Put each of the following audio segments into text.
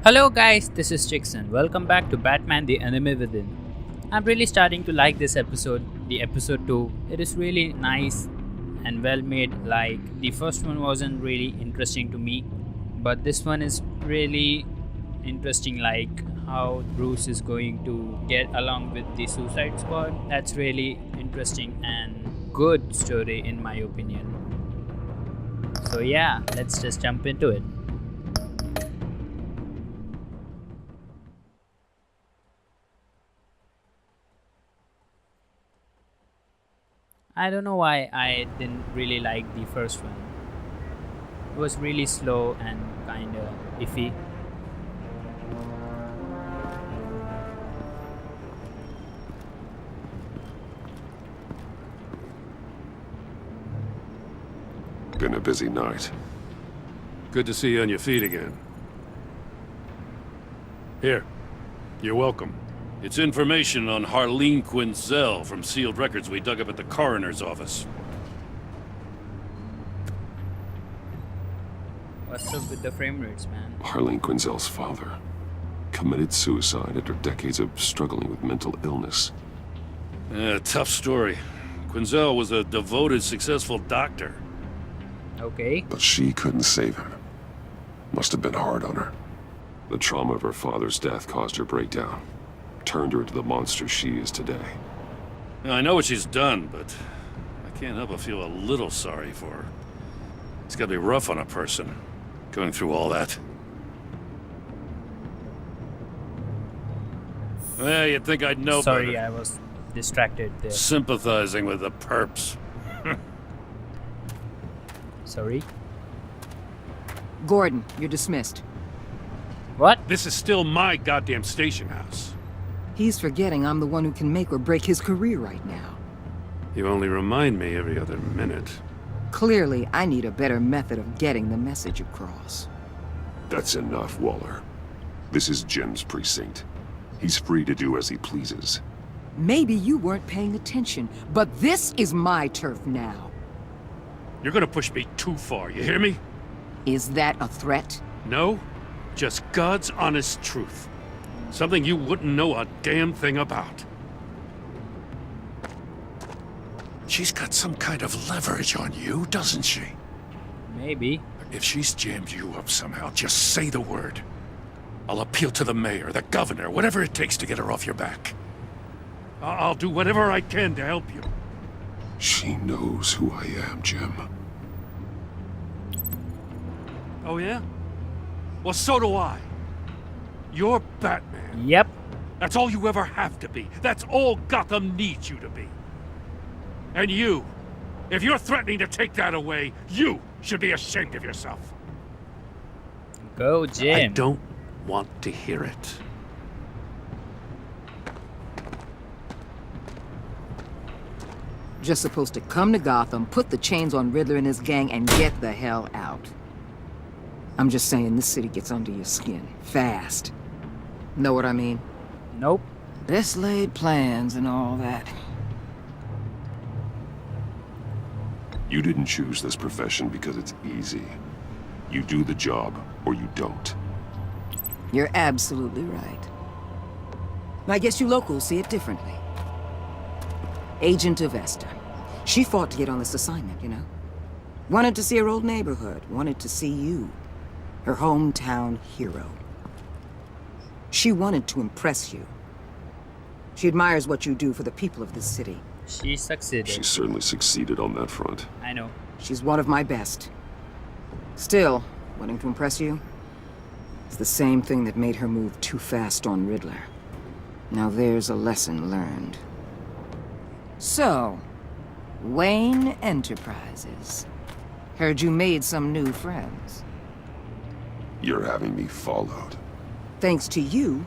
Hello guys, this is Chickson. Welcome back to Batman the Enemy Within. I'm really starting to like this episode, the episode 2. It is really nice and well made. Like the first one wasn't really interesting to me, but this one is really interesting, like how Bruce is going to get along with the Suicide Squad. That's really interesting and good story in my opinion. So yeah, let's just jump into it. I don't know why I didn't really like the first one. It was really slow and kinda iffy. Been a busy night. Good to see you on your feet again. Here, you're welcome. It's information on Harleen Quinzel from sealed records we dug up at the coroner's office. What's up with the frame rates, man? Harleen Quinzel's father committed suicide after decades of struggling with mental illness. Tough story. Quinzel was a devoted, successful doctor. Okay. But she couldn't save him. Must have been hard on her. The trauma of her father's death caused her breakdown. Turned her into the monster she is today. Now, I know what she's done, but I can't help but feel a little sorry for her. It's gotta be rough on a person, going through all that. Well, you'd think I'd know Sorry, better. I was distracted there. Sympathizing with the perps. Sorry. Gordon, you're dismissed. What? This is still my goddamn station house. He's forgetting I'm the one who can make or break his career right now. You only remind me every other minute. Clearly, I need a better method of getting the message across. That's enough, Waller. This is Jim's precinct. He's free to do as he pleases. Maybe you weren't paying attention, but this is my turf now. You're gonna push me too far, you hear me? Is that a threat? No, just God's honest truth. Something you wouldn't know a damn thing about. She's got some kind of leverage on you, doesn't she? Maybe. If she's jammed you up somehow, just say the word. I'll appeal to the mayor, the governor, whatever it takes to get her off your back. I'll do whatever I can to help you. She knows who I am, Jim. Oh yeah? Well, so do I. You're Batman. Yep. That's all you ever have to be. That's all Gotham needs you to be. And you, if you're threatening to take that away, you should be ashamed of yourself. Go, I Jim. don't want to hear it. Just supposed to come to Gotham, put the chains on Riddler and his gang, and get the hell out. I'm just saying, this city gets under your skin. Fast. Know what I mean? Nope. Best laid plans and all that. You didn't choose this profession because it's easy. You do the job, or you don't. You're absolutely right. I guess you locals see it differently. Agent Avesta. She fought to get on this assignment, you know? Wanted to see her old neighborhood. Wanted to see you. Her hometown hero. She wanted to impress you. She admires what you do for the people of this city. She succeeded. She certainly succeeded on that front. I know. She's one of my best. Still, wanting to impress you? It's the same thing that made her move too fast on Riddler. Now there's a lesson learned. So, Wayne Enterprises. Heard you made some new friends. You're having me followed. Thanks to you,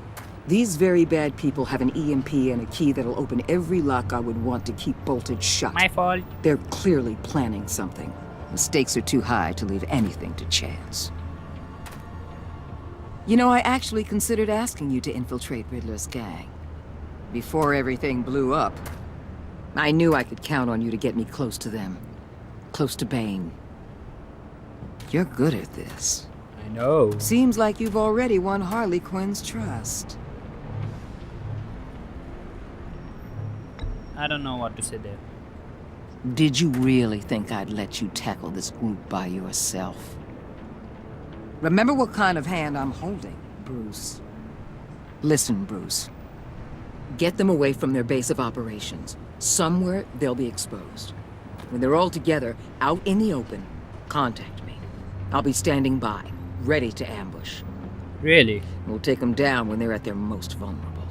these very bad people have an EMP and a key that'll open every lock I would want to keep bolted shut. My fault. They're clearly planning something. The stakes are too high to leave anything to chance. You know, I actually considered asking you to infiltrate Riddler's gang. Before everything blew up, I knew I could count on you to get me close to them. Close to Bane. You're good at this. I know. Seems like you've already won Harley Quinn's trust. I don't know what to say there. Did you really think I'd let you tackle this group by yourself? Remember what kind of hand I'm holding, Bruce. Listen, Bruce. Get them away from their base of operations. Somewhere they'll be exposed. When they're all together, out in the open, contact me. I'll be standing by, ready to ambush. Really? We'll take them down when they're at their most vulnerable.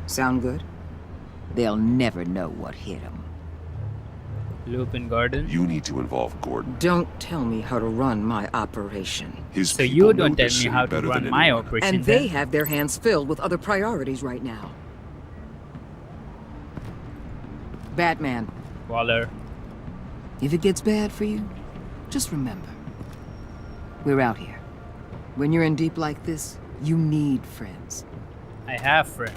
Sound good? They'll never know what hit them. Lupin Gordon? You need to involve Gordon. Don't tell me how to run my operation. His So people you know don't tell this me city how to better run than my anyone. operation. And they then. have their hands filled with other priorities right now. Batman, Waller. if it gets bad for you, just remember. We're out here. When you're in deep like this, you need friends. I have friend.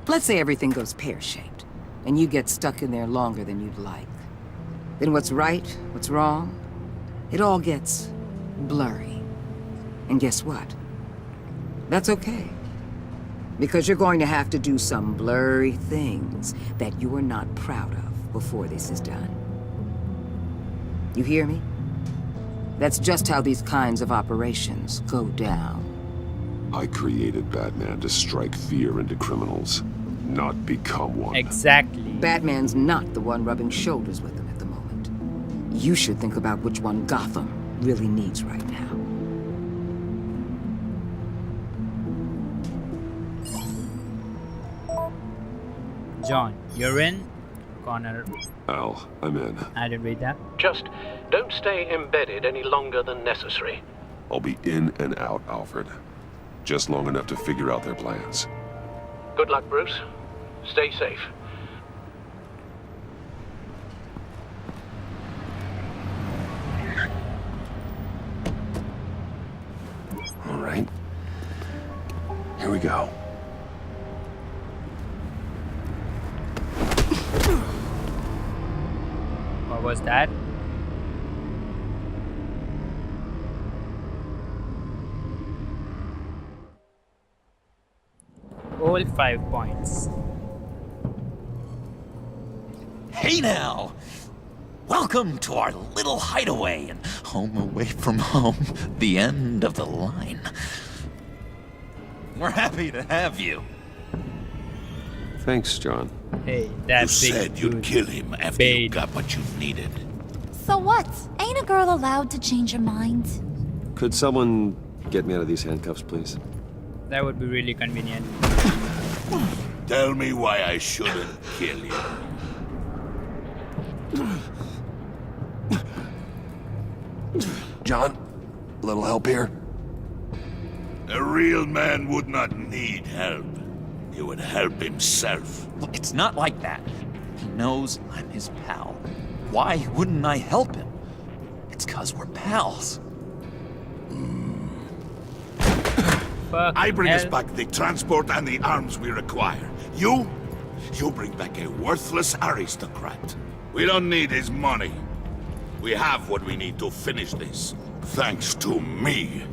Let's say everything goes pear-shaped, and you get stuck in there longer than you'd like. Then what's right, what's wrong, it all gets blurry. And guess what? That's okay. Because you're going to have to do some blurry things that you are not proud of before this is done. You hear me? That's just how these kinds of operations go down. I created Batman to strike fear into criminals, not become one. Exactly. Batman's not the one rubbing shoulders with them at the moment. You should think about which one Gotham really needs right now. John, you're in. Connor, Al, I'm in. I didn't read that. Just don't stay embedded any longer than necessary. I'll be in and out, Alfred. Just long enough to figure out their plans. Good luck, Bruce. Stay safe. All right. Here we go. What was that? All 5 points. Hey now! Welcome to our little hideaway and home away from home, the end of the line. We're happy to have you. Thanks, John. Hey, that You big said you'd dude. kill him after Bane. you got what you needed. So what? Ain't a girl allowed to change her mind? Could someone get me out of these handcuffs, please? That would be really convenient. Tell me why I shouldn't kill you. John, a little help here? A real man would not need help. He would help himself. Look, it's not like that. He knows I'm his pal. Why wouldn't I help him? It's 'cause we're pals. Fuck. I bring us hell. back the transport and the arms we require. You bring back a worthless aristocrat. We don't need his money. We have what we need to finish this. Thanks to me.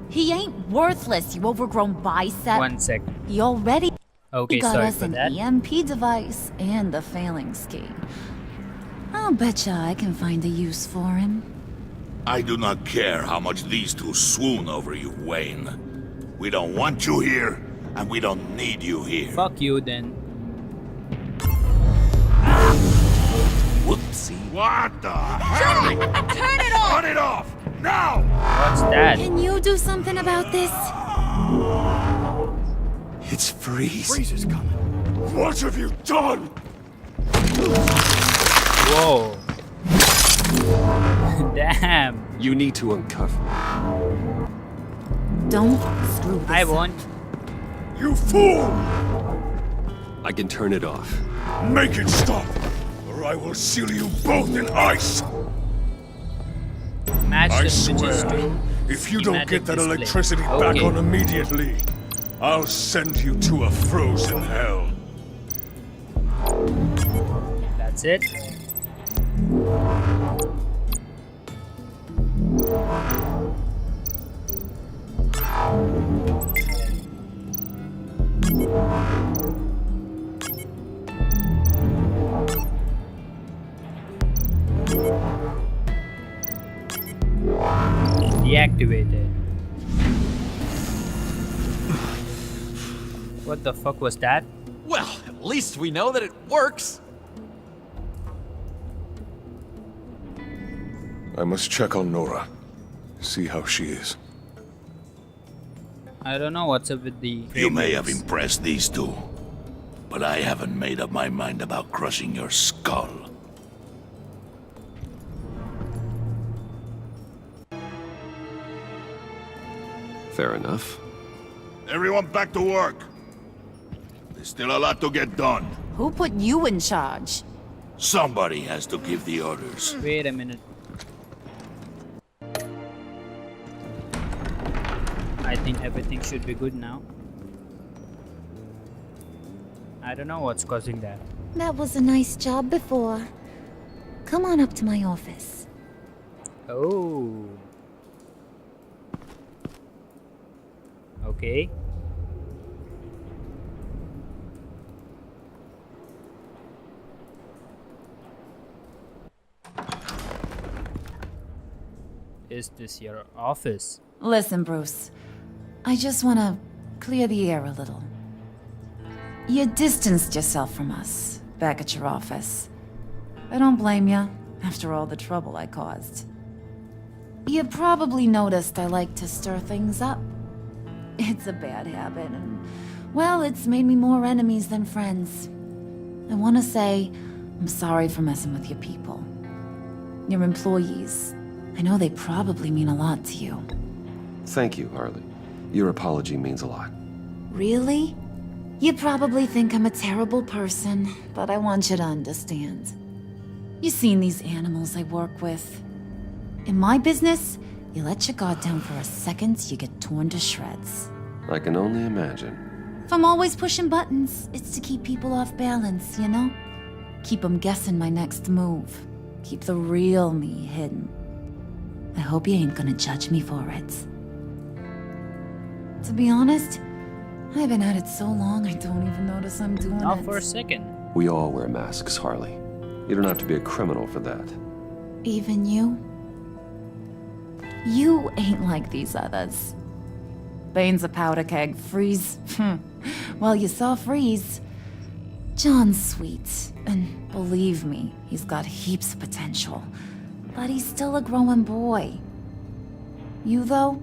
He ain't worthless, you overgrown bicep. 1 sec. He already Okay, got sorry us for an that. EMP device and the phalanx key. I'll betcha I can find a use for him. I do not care how much these two swoon over you, Wayne. We don't want you here, and we don't need you here. Fuck you then. Whoopsie. What the hell? Turn it off! Cut it off! Now! What's that? Can you do something about this? It's Freeze. Freeze is coming. What have you done? Whoa. Damn. You need to uncuff me. Don't screw this I up. won't. You fool! I can turn it off. Make it stop, or I will seal you both in ice! Match I the switches swear, to if you don't schematic get that display. electricity back Okay. on immediately, I'll send you to a frozen hell. That's it. Deactivated. What the fuck was that? Well, at least we know that it works. I must check on Nora. See how she is. I don't know what's up with the... You may have impressed these two, but I haven't made up my mind about crushing your skull. Fair enough. Everyone back to work. There's still a lot to get done. Who put you in charge? Somebody has to give the orders. Wait a minute. I think everything should be good now. I don't know what's causing that. That was a nice job before. Come on up to my office. Oh. Okay. Is this your office? Listen, Bruce. I just want to clear the air a little. You distanced yourself from us back at your office. I don't blame you, after all the trouble I caused. You probably noticed I like to stir things up. It's a bad habit, and, well, it's made me more enemies than friends. I want to say I'm sorry for messing with your people. Your employees. I know they probably mean a lot to you. Thank you, Harley. Your apology means a lot. Really? You probably think I'm a terrible person, but I want you to understand. You've seen these animals I work with. In my business, you let your guard down for a second, you get torn to shreds. I can only imagine. If I'm always pushing buttons, it's to keep people off balance, you know? Keep them guessing my next move. Keep the real me hidden. I hope you ain't gonna judge me for it. To be honest, I've been at it so long I don't even notice I'm doing Not it. for a second. We all wear masks, Harley. You don't have to be a criminal for that. Even you? You ain't like these others. Bane's a powder keg. Freeze. Well, you saw Freeze. John's sweet, and believe me, he's got heaps of potential. But he's still a growing boy. You, though,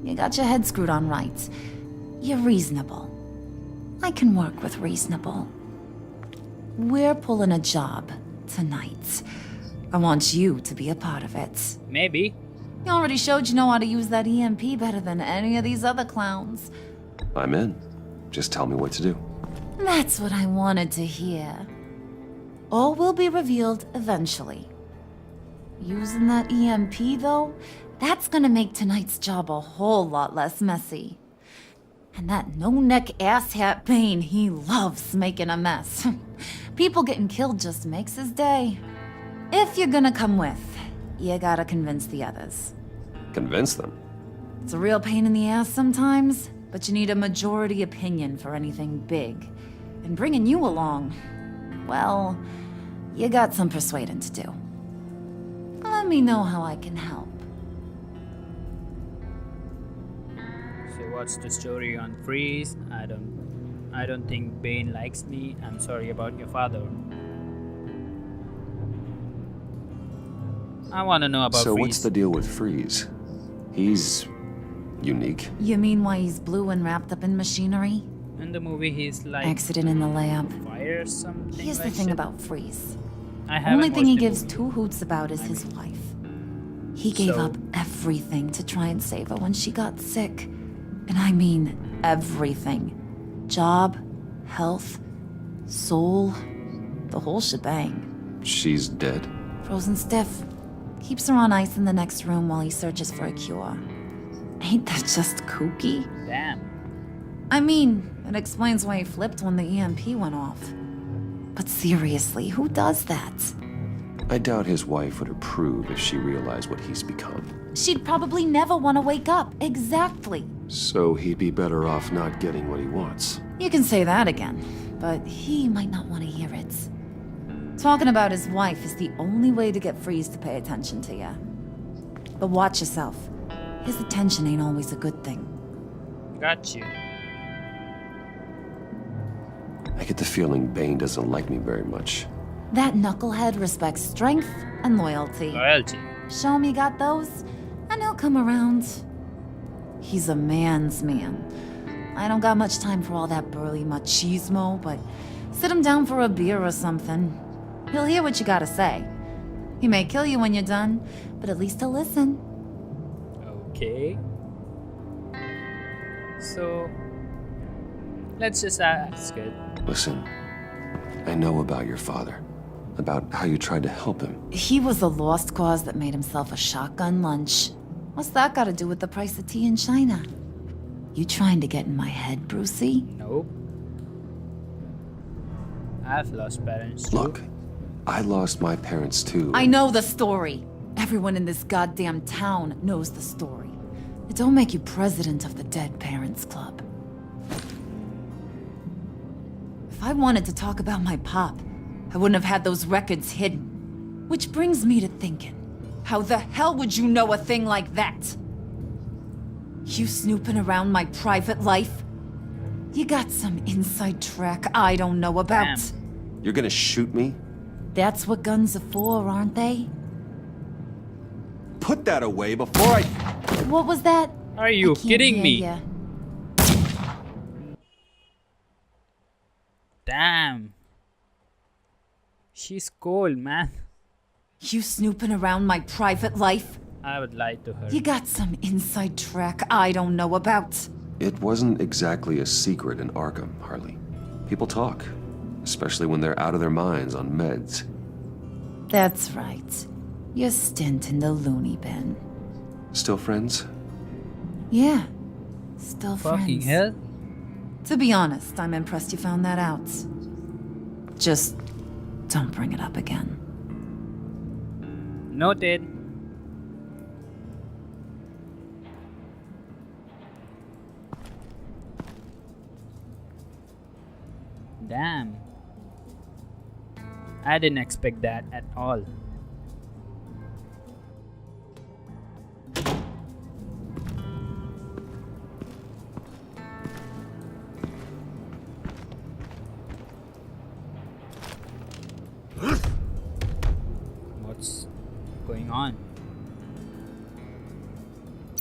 you got your head screwed on right. You're reasonable. I can work with reasonable. We're pulling a job tonight. I want you to be a part of it. Maybe. You already showed you know how to use that EMP better than any of these other clowns. I'm in. Just tell me what to do. That's what I wanted to hear. All will be revealed eventually. Using that EMP, though, that's gonna make tonight's job a whole lot less messy. And that no-neck asshat Bane, he loves making a mess. People getting killed just makes his day. If you're gonna come with, you gotta convince the others. Convince them. It's a real pain in the ass sometimes, but you need a majority opinion for anything big. And bringing you along, well, you got some persuading to do. Let me know how I can help. So what's the story on Freeze? I don't think Bane likes me. I'm sorry about your father. I want to know about So Freeze. what's the deal with Freeze? He's unique. You mean why he's blue and wrapped up in machinery? In the movie, he's like Accident in the lab. fire or something. Here's like the thing shit. about Freeze. I haven't Only thing he watched the gives movie. two hoots about is his wife. He gave So- up everything to try and save her when she got sick. And I mean everything. Job, health, soul, the whole shebang. She's dead. Frozen stiff. Keeps her on ice in the next room while he searches for a cure. Ain't that just kooky? Damn. I mean, it explains why he flipped when the EMP went off. But seriously, who does that? I doubt his wife would approve if she realized what he's become. She'd probably never want to wake up. Exactly. So he'd be better off not getting what he wants. You can say that again, but he might not want to hear it. Talking about his wife is the only way to get Freeze to pay attention to you. But watch yourself. His attention ain't always a good thing. Got you. I get the feeling Bane doesn't like me very much. That knucklehead respects strength and loyalty. Loyalty. Show him you got those, and he'll come around. He's a man's man. I don't got much time for all that burly machismo, but sit him down for a beer or something. He'll hear what you gotta say. He may kill you when you're done, but at least he'll listen. Okay. So, let's just ask it. Listen, I know about your father. About how you tried to help him. He was a lost cause that made himself a shotgun lunch. What's that got to do with the price of tea in China? You trying to get in my head, Brucey? Nope. I've lost parents too. Look, I lost my parents too. I know the story. Everyone in this goddamn town knows the story. It don't make you president of the Dead Parents Club. If I wanted to talk about my pop, I wouldn't have had those records hidden. Which brings me to thinking, how the hell would you know a thing like that? You snooping around my private life? You got some inside track I don't know about. Damn. You're gonna shoot me? That's what guns are for, aren't they? Put that away before I... What was that? Are you I can't kidding hear me? ya. Damn. She's cold, man. You snooping around my private life? I would lie to her. You got some inside track I don't know about. It wasn't exactly a secret in Arkham, Harley. People talk, especially when they're out of their minds on meds. That's right. Your stint in the loony bin. Still friends? Yeah. Still Fucking friends. hell. To be honest, I'm impressed you found that out. Just don't bring it up again. Noted. Damn. I didn't expect that at all. What's going on?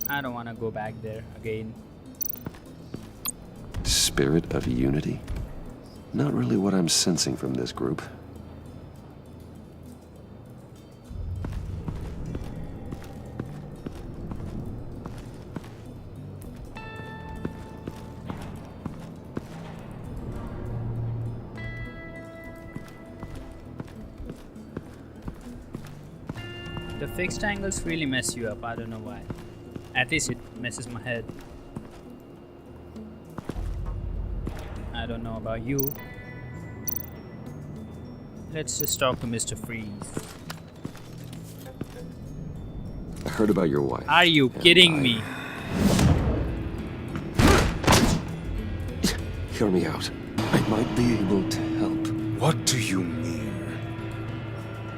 I don't want to go back there again. Spirit of unity? Not really what I'm sensing from this group. The fixed angles really mess you up, I don't know why. At least it messes my head. I don't know about you. Let's just talk to Mr. Freeze. I heard about your wife. Are you and kidding I- me? Hear me out. I might be able to help. What do you mean?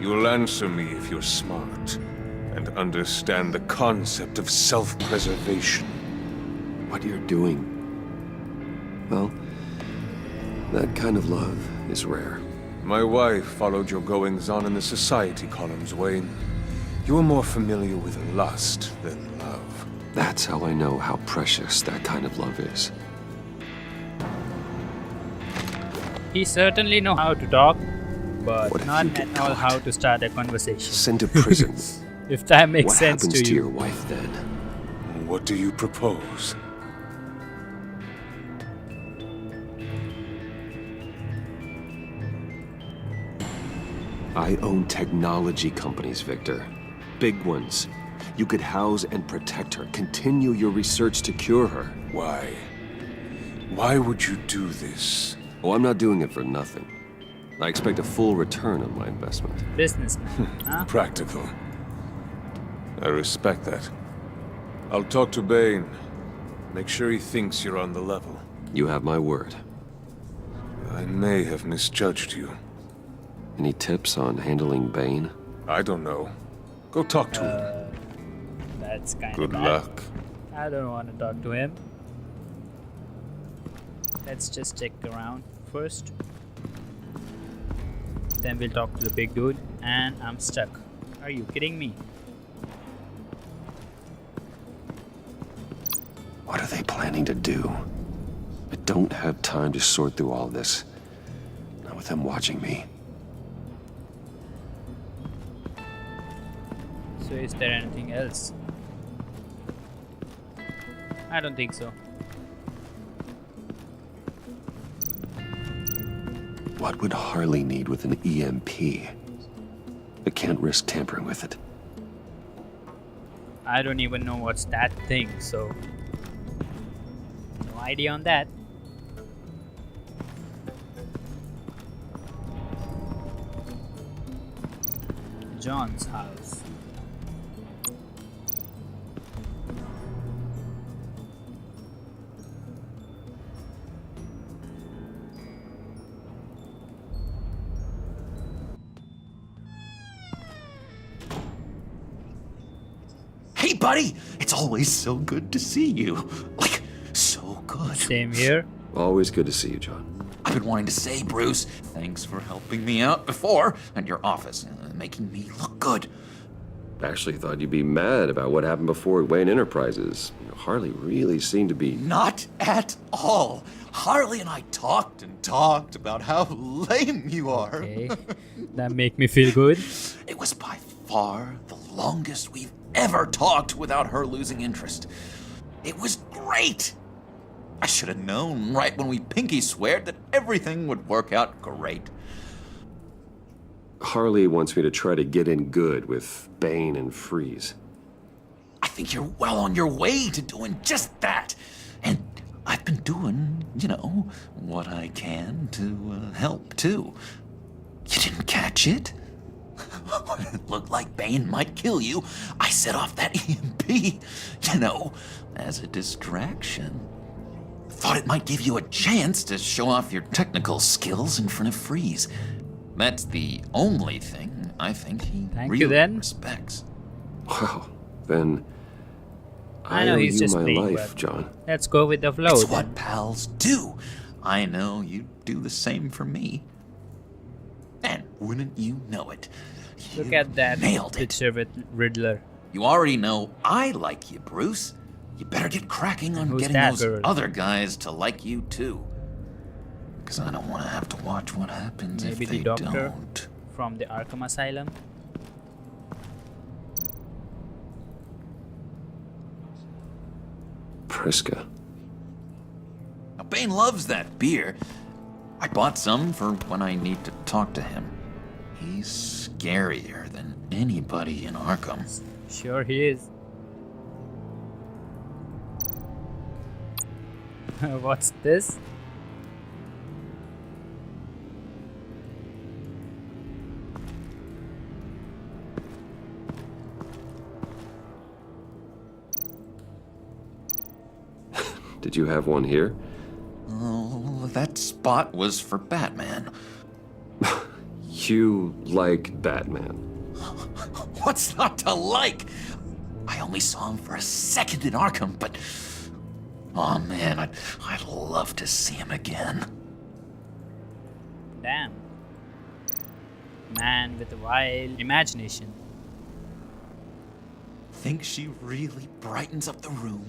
You'll answer me if you're smart and understand the concept of self-preservation. What you're doing. Well, that kind of love is rare. My wife followed your goings-on in the society columns, Wayne. You are more familiar with lust than love. That's how I know how precious that kind of love is. He certainly know how to talk, but What if not you get at all caught? how to start a conversation. Sent to prison. If that makes What sense happens to to you. your wife then? What do you propose? I own technology companies, Victor. Big ones. You could house and protect her, continue your research to cure her. Why? Why would you do this? Oh, I'm not doing it for nothing. I expect a full return on my investment. Businessman, huh? Practical. I respect that. I'll talk to Bane. Make sure he thinks you're on the level. You have my word. I may have misjudged you. Any tips on handling Bane? I don't know. Go talk to him. That's kind of Good bad. luck. I don't want to talk to him. Let's just check around first. Then we'll talk to the big dude. And I'm stuck. Are you kidding me? What are they planning to do? I don't have time to sort through all this. Not with them watching me. So is there anything else? I don't think so. What would Harley need with an EMP? I can't risk tampering with it. I don't even know what's that thing, so no idea on that. John's house. Hey, buddy! It's always so good to see you. Like, so good. Same here. Always good to see you, John. I've been wanting to say, Bruce, thanks for helping me out before at your office, making me look good. Actually thought you'd be mad about what happened before at Wayne Enterprises. Harley really seemed to be... Not at all. Harley and I talked and talked about how lame you are. Okay, that make me feel good. It was by far the longest we've ever talked without her losing interest. It was great. I should have known right when we pinky sweared that everything would work out great. Harley wants me to try to get in good with Bane and Freeze. I think you're well on your way to doing just that. And I've been doing, what I can to help, too. You didn't catch it? When it looked like Bane might kill you, I set off that EMP, as a distraction. Thought it might give you a chance to show off your technical skills in front of Freeze. That's the only thing I think he Thank really you, then. respects. Wow, then... I know owe he's you just my playing, life, but John. let's go with the flow. It's then. what pals do. I know you do the same for me. And wouldn't you know it? Look you at that nailed it. picture with Riddler. You already know I like you, Bruce. You better get cracking on Who's getting that those girl? other guys to like you too. Because I don't want to have to watch what happens Maybe if the they doctor don't. from the Arkham Asylum. Priska. Now, Bane loves that beer. I bought some for when I need to talk to him. He's scarier than anybody in Arkham. Sure he is. What's this? Did you have one here? Oh, that spot was for Batman. You like Batman. What's not to like? I only saw him for a second in Arkham, but... Oh man, I'd love to see him again. Damn. Man with a wild imagination. Think she really brightens up the room.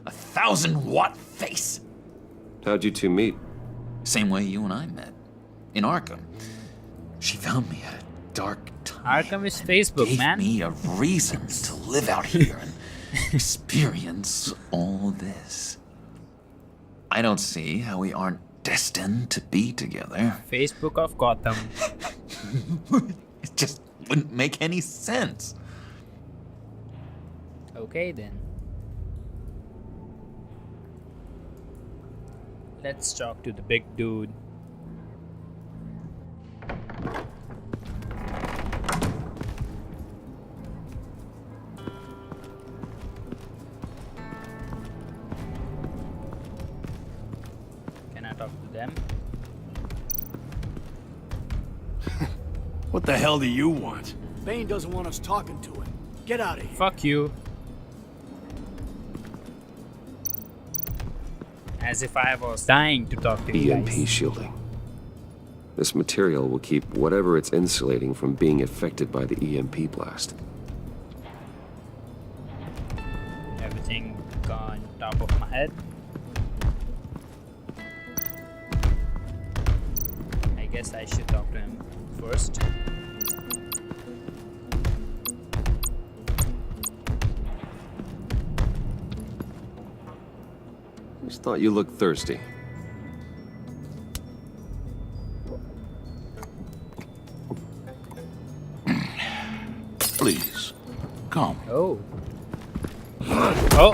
1,000-watt face. How'd you two meet? Same way you and I met. In Arkham. She found me at a dark time. Arkham is and Facebook, gave man. me a reason to live out here and experience all this. I don't see how we aren't destined to be together. Facebook of Gotham. It just wouldn't make any sense. Okay then. Let's talk to the big dude. talk to them. What the hell do you want? Bane doesn't want us talking to him. Get out of here. Fuck you. As if I was dying to talk to you EMP guys. shielding. This material will keep whatever it's insulating from being affected by the EMP blast. Everything on top of my head. I guess I should talk to him first. Just thought you looked thirsty. Please, come. Oh. Oh.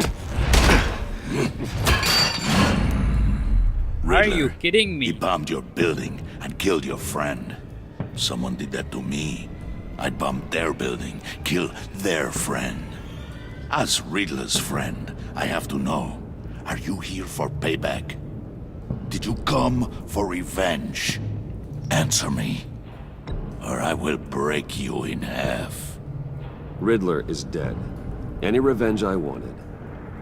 Are you Riddler, kidding He me? bombed your building and killed your friend. Someone did that to me. I'd bomb their building, kill their friend. As Riddler's friend, I have to know. Are you here for payback? Did you come for revenge? Answer me, or I will break you in half. Riddler is dead. Any revenge I wanted,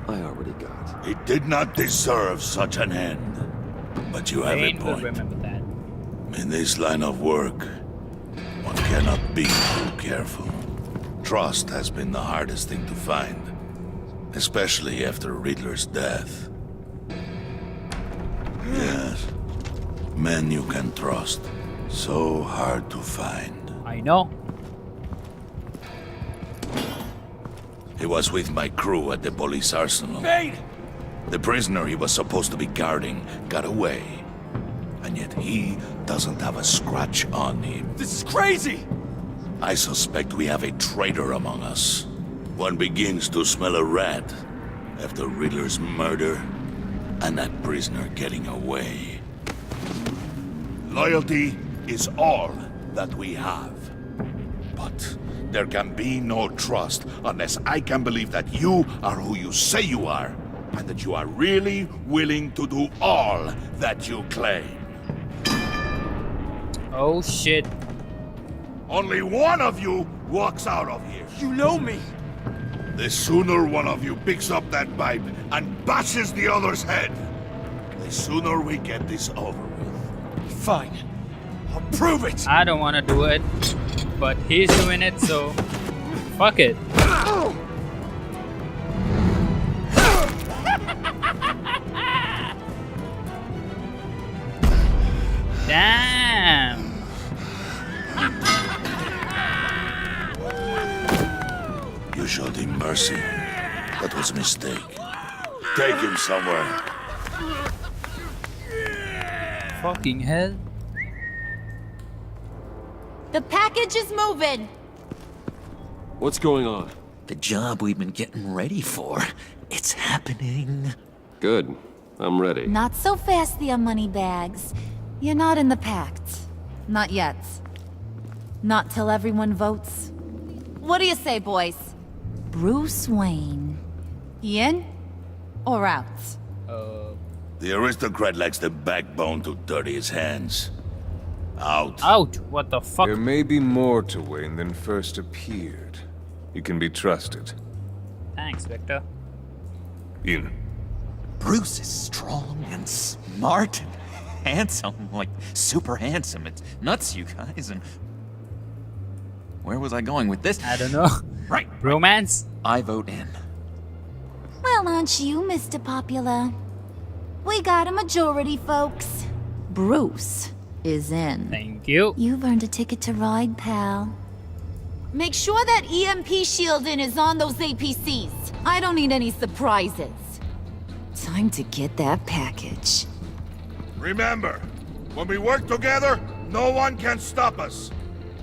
I already got. He did not deserve such an end. But you have a Bane will point. remember that. In this line of work, one cannot be too careful. Trust has been the hardest thing to find, especially after Riddler's death. Yes, men you can trust. So hard to find. I know. He was with my crew at the police arsenal. Bane! The prisoner he was supposed to be guarding got away. And yet he doesn't have a scratch on him. This is crazy! I suspect we have a traitor among us. One begins to smell a rat after Riddler's murder and that prisoner getting away. Loyalty is all that we have. But there can be no trust unless I can believe that you are who you say you are, and that you are really willing to do all that you claim. Oh shit. Only one of you walks out of here. You know me! The sooner one of you picks up that pipe and bashes the other's head, the sooner we get this over with. Fine. I'll prove it! I don't want to do it, but he's doing it, so fuck it. Damn. You showed him mercy. That was a mistake. Take him somewhere. Fucking hell. The package is moving. What's going on? The job we've been getting ready for. It's happening. Good. I'm ready. Not so fast, the Moneybags. You're not in the pact. Not yet. Not till everyone votes. What do you say, boys? Bruce Wayne. In or out? The aristocrat lacks the backbone to dirty his hands. Out. Out. What the fuck? There may be more to Wayne than first appeared. You can be trusted. Thanks, Victor. In. Bruce is strong and smart and handsome, like super handsome. It's nuts, you guys. And where was I going with this? I don't know. Right. Romance? I vote in. Well, aren't you, Mr. Popular? We got a majority, folks. Bruce is in. Thank you. You've earned a ticket to ride, pal. Make sure that EMP shielding is on those APCs. I don't need any surprises. Time to get that package. Remember, when we work together, no one can stop us.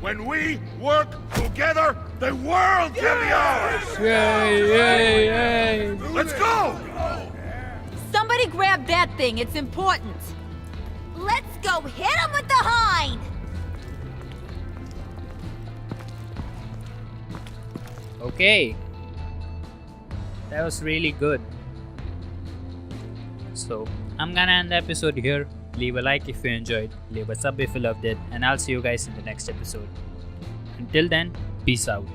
When we work together, the world can be ours! Yay, yay, yay. Let's go! Somebody grab that thing, it's important. Let's go hit him with the hind! Okay. That was really good. So, I'm gonna end the episode here. leave a like if you enjoyed, leave a sub if you loved it, and I'll see you guys in the next episode. Until then, peace out.